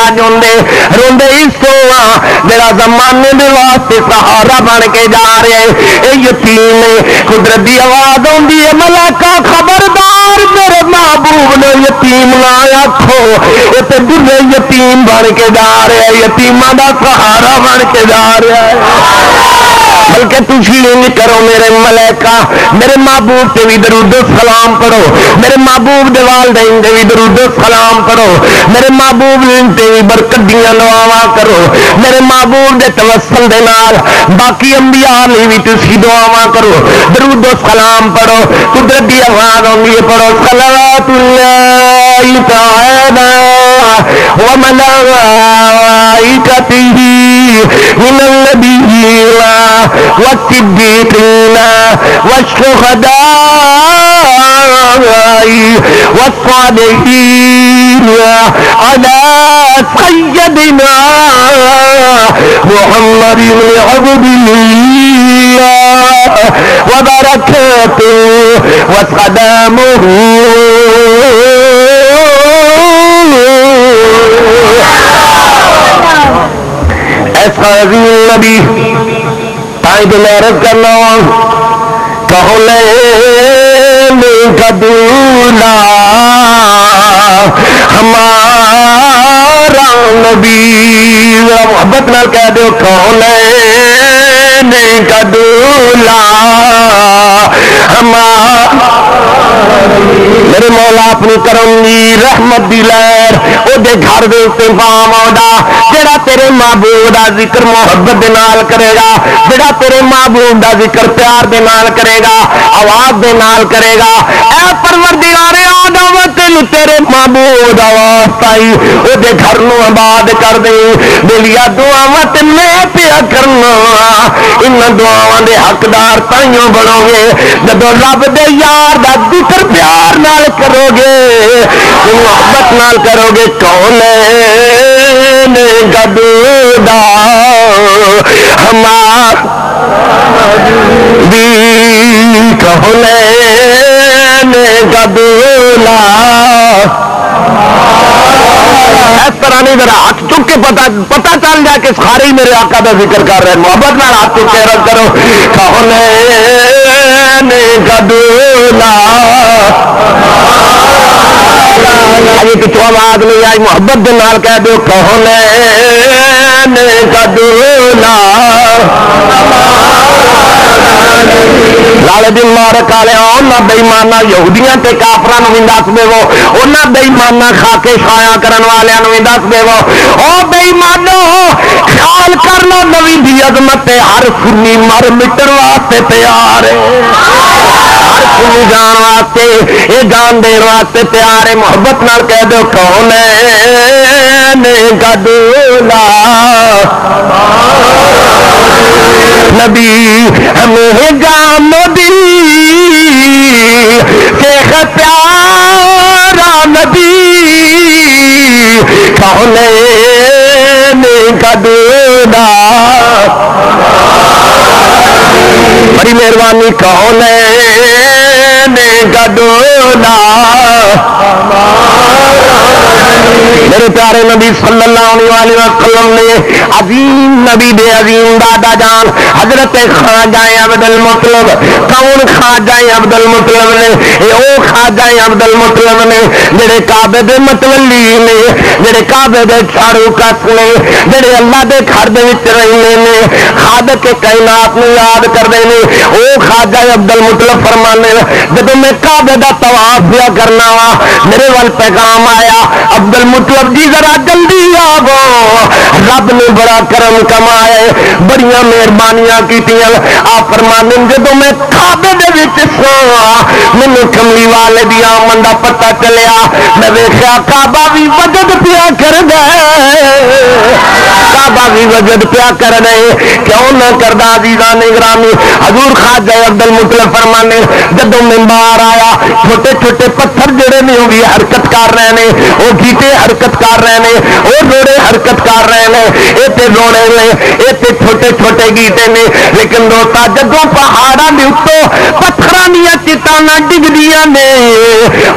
اج ہوندے روندے اس تو میرا زمانے دے واسطے سہارا بن کے جا رہا ہے. اے یتیم قدرت دی آواز آندی ہے ملائکہ خبردار میرے محبوب نے یتیم نہ آکھو اے تے بڑے یتیم بن کے جا رہا ہے یتیماں دا سہارا بن کے جا رہا ہے. بلکہ تھی نہیں کرو میرے ملائکہ میرے محبوب تے بھی درود و سلام پڑھو میرے محبوب دے والدین تے بھی درود و سلام پڑھو میرے محبوب تے بھی برکت دیاں دعاواں کرو میرے محبوب دے توسل دے نال باقی انبیاء نے بھی تسی دعاواں کرو درود و سلام پڑھو قدرت دی آواز آندی ہے پڑھو صلوات اللہ تعالی و ملائکتہ من النبیین والصدیقین والشہداء والصالحین علی سیدنا محمد عبد اللہ وبرکاتہ وسلامہ. ایسا عظیم نبی تائید معرض کرنا کہو لینے کا دولا ہمارا نبی محبت نال کہہ دو کہو لینے کا دولا میرے مولا اپنی کرم دی رحمت دی لہر او دے گھر دے تے پاواں آوندا جڑا تیرے محبوب دا ذکر محبت دے نال کرے گا جڑا تیرے محبوب دا ذکر پیار دے نال کرے گا آواز دے نال کرے گا. اے پروردگار آدم تینوں تیرے محبوب دا واسطہ ہی او دے گھر نو آباد کر دے دلیا دعاواں تے میں پیا کرنا ان دعاواں دے حقدار تائیوں بنو گے جدوں رب دے یار دا ذکر پیار نال کرو گے محبت نال کرو گے. کون گدودا ہمار بھی کون گدولا اس طرح نہیں ذرا ہاتھ چک کے پتا چل جائے کہ سارے ہی میرے آقا کا ذکر کر رہے ہیں. محبت نال ہاتھ چک کے رد کرو کون گدولا ابھی پچھو آواز نہیں آئی محبت دے نال کہہ دو کون گدولا لالے دن مارک والے انہاں بےمانہ یہودیاں تے کافراں نوں بھی دس دیو انہاں بےمانہ کھا کے چھایا کرن والیاں نوں بھی دس دیو او بےمانو خیال کر لو نبی دی عظمت ہر سنی مر مٹن واسطے تیار ہے ہر سنی جان واسطے یہ جان دین واسطے تیار ہے. محبت نال کہہ دو کون گدولا نبی ہمیں جان دی شیخ پیارا نبی کون گدولا بڑی مہربانی کون گدولا میرے پیارے نبی صلی اللہ علیہ وسلم نے عظیم نبی دے عظیم دادا جان حضرت خواجہ عبد المطلب کون خواجہ عبد المطلب نے اے او خواجہ عبد المطلب نے جڑے کعبے دے متولی نے جڑے کعبے دے چاروں کس نے جڑے اللہ دے گھر دے وچ رہنے نے خالق کے کائنات نوں یاد کردے نے او خواجہ عبد المطلب فرمانے جب میں کعبے دا طواف کیا کرنا وا میرے ول پیغام آیا عبد المطلب جی ذرا جلدی آو رب نے بڑا کرم کمایا بڑیاں مہربانیاں کیتیاں آپ فرمانے جب میں کعبے دے وچ سوا مینوں کملی والے دی آمد دا پتہ چلیا میں ویکھیا کعبہ بھی وجد پیا کر دے کعبہ بھی وجد پیا کر دے کیوں نہ کردا عزیزان گرامی حضور خواجہ عبد المطلب فرمانے جدوں منبر آیا چھوٹے چھوٹے پتھر جڑے نے وہ بھی حرکت کر رہے ہیں وہ گیٹے حرکت کر رہے ہیں وہ روڑے حرکت کر رہے ہیں یہ تے روڑے نے یہ تے چھوٹے چھوٹے گیٹے نے لیکن دوستا جدوں پہاڑاں دے اوپر جدو پتھراں دیا چٹاناں ڈگدیاں نے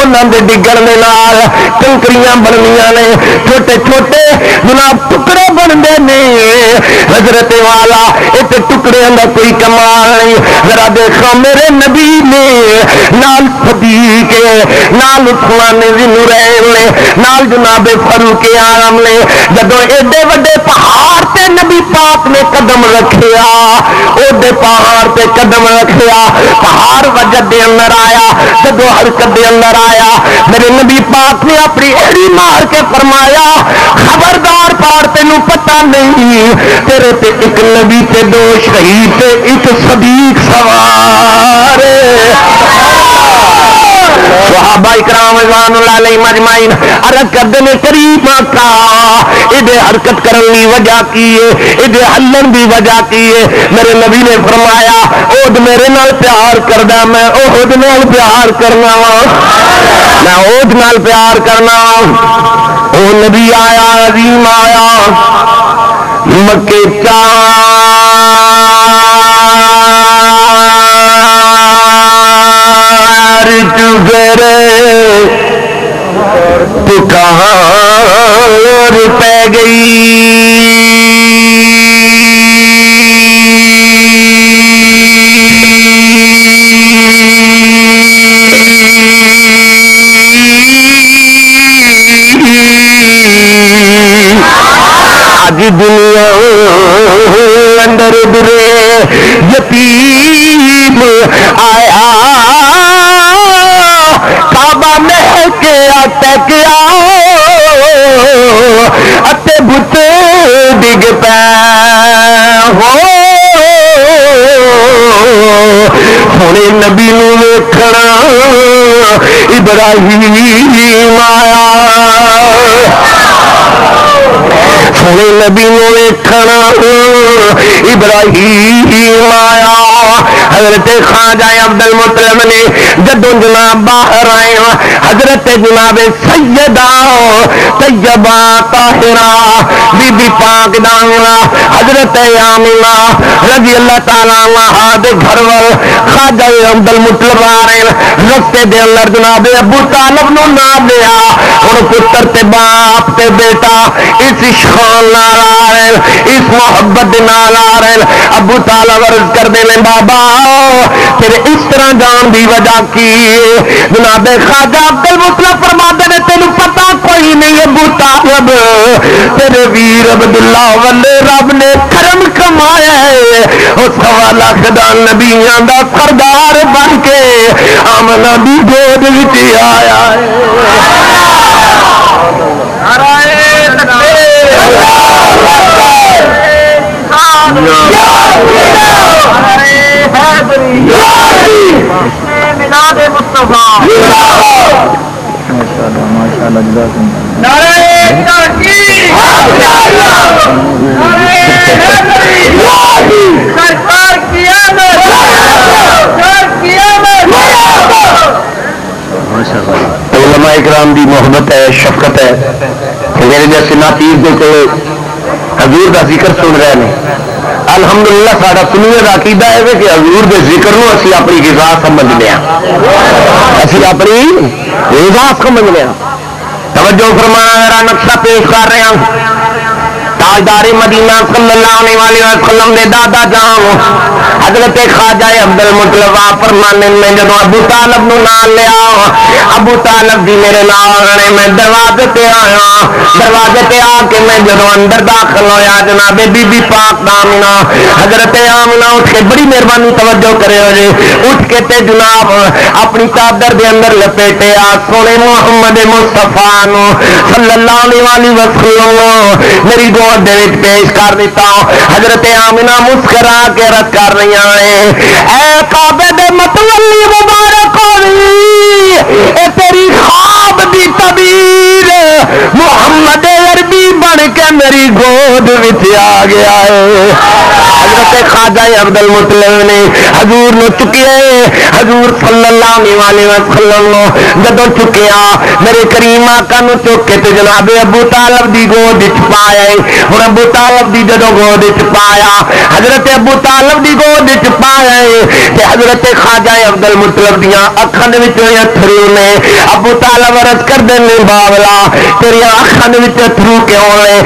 انہاں دے ڈگن دے نال کنکریاں بننیاں نے چھوٹے چھوٹے جناب ٹکڑے بنتے ہیں حضرت والا اس ٹکڑے کا کوئی کمال نہیں ذرا دیکھو میرے نبی نے نال صدیق نال عثمان ذی نورین نے نال جناب فاروق اعظم نے جدو ایڈے وڈے پہاڑ تے نبی پاک نے قدم رکھیا اوڈے پہاڑ تے قدم رکھیا پہاڑ وجد دے اندر آیا جدو حرکت دے اندر آیا میرے نبی پاک نے اپنی ایڑی مار کے فرمایا خبردار پار تینوں پتہ نہیں تیرے تے ایک نبی تے دو شہید تے ایک صدیق سوار صحابہ اکرام رضوان اللہ علیہم اجمعین عرض کرتے ہیں کریم آقا یہ حرکت کرنے کی وجہ کی ہے یہ ہلن کی وجہ کی ہے میرے نبی نے فرمایا اود میرے نال پیار کردا میں اود نال پیار کرنا میں اود نال پیار کرنا او نبی آیا عظیم آیا مکے تو کہاں پہ گئی آج دنیا اندر درے یتیم آیا کعبہ میں کے ٹکیا اتے بت ڈگ پے ہو سونے نبی نو ویکھنا ابراہیم آیا سونے نبی نو ویکھنا ابراہیم آیا حضرت خواجہ عبد المطلب نے جدو جناب باہر آئے حضرت جناب سیدہ طیبہ طاہرہ بی بی پاک دانگلہ حضرت آمنہ رضی اللہ تعالیٰ عنہ دے گھر وال خواجہ عبد المطلب آ رہے رستے دے اندر جناب ابو طالب نو نام لیا اور پتر تے باپ تے بیٹا اس شان نال آ رہے اس محبت نال آ رہے ابو طالب عرض کر دے لیں بابا تیرے اس طرح جان دی وجہ کی جناب خواجہ عبد المطلب فرماتے نے تینوں پتہ کوئی نہیں ابو طالب تیرے ویر عبداللہ والے رب نے کرم کمایا ہے اس 1.25 لاکھ دا نبیاں دا سردار بن کے آمنہ دی گود وچ آیا علماء اکرام دی محبت ہے شفقت ہے میرے جیسے ناچیز دے کو حضور کا ذکر سن رہے ہیں الحمدللہ ساڈا سنیے کا عقیدہ ہے کہ حضور دے ذکر نو اسی اپنی غذا سمجھ لیا اسی اپنی غذا سمجھ لیا توجہ فرمایا میرا نقشہ پیش کر رہے ہیں تاجدار مدینہ صلی اللہ علیہ وسلم دے دادا جان حضرت خواجہ عبد المطلب فرمانے میں جب ابو طالب نو نال لیا ابو طالب جی میرے نال نے میں دروازے تے آیا دروازے تے آ کے میں جب اندر داخل ہویا جناب بی بی پاک آمنہ حضرت آمنہ اٹھ کے بڑی مہربانی توجہ کرے ہو جی اٹھ کے تے جناب اپنی چادر دے اندر لپیٹے آ سونے محمد مصطفیٰ نو صلی اللہ علیہ وسلم میری گود دے وچ پیش کر دیتا حضرت آمنہ مسکرا کے رکھ کر رہی ہیں اے کعبے دے متولی مبارک ہوئی اے تیری خواب دی تعبیر محمد عربی بن کے میری گود وچ آ گیا ہے حضرت خواجہ عبد المطلب نے حضور نو چکیا، حضور صلی اللہ علیہ وسلم نو جدوں چکیا میرے کریم آقا نو چک کے تے جناب ابو طالب دی گود وچ پایا۔ ہن ابو طالب دی جدوں گود وچ پایا، حضرت ابو طالب دی گود وچ پایا تے حضرت خواجہ عبد المطلب دیاں اکھاں دے وچ اتھرو نے۔ ابو طالب عرض کردے نے باولا تیری اکھاں دے وچ اتھرو کیوں نے؟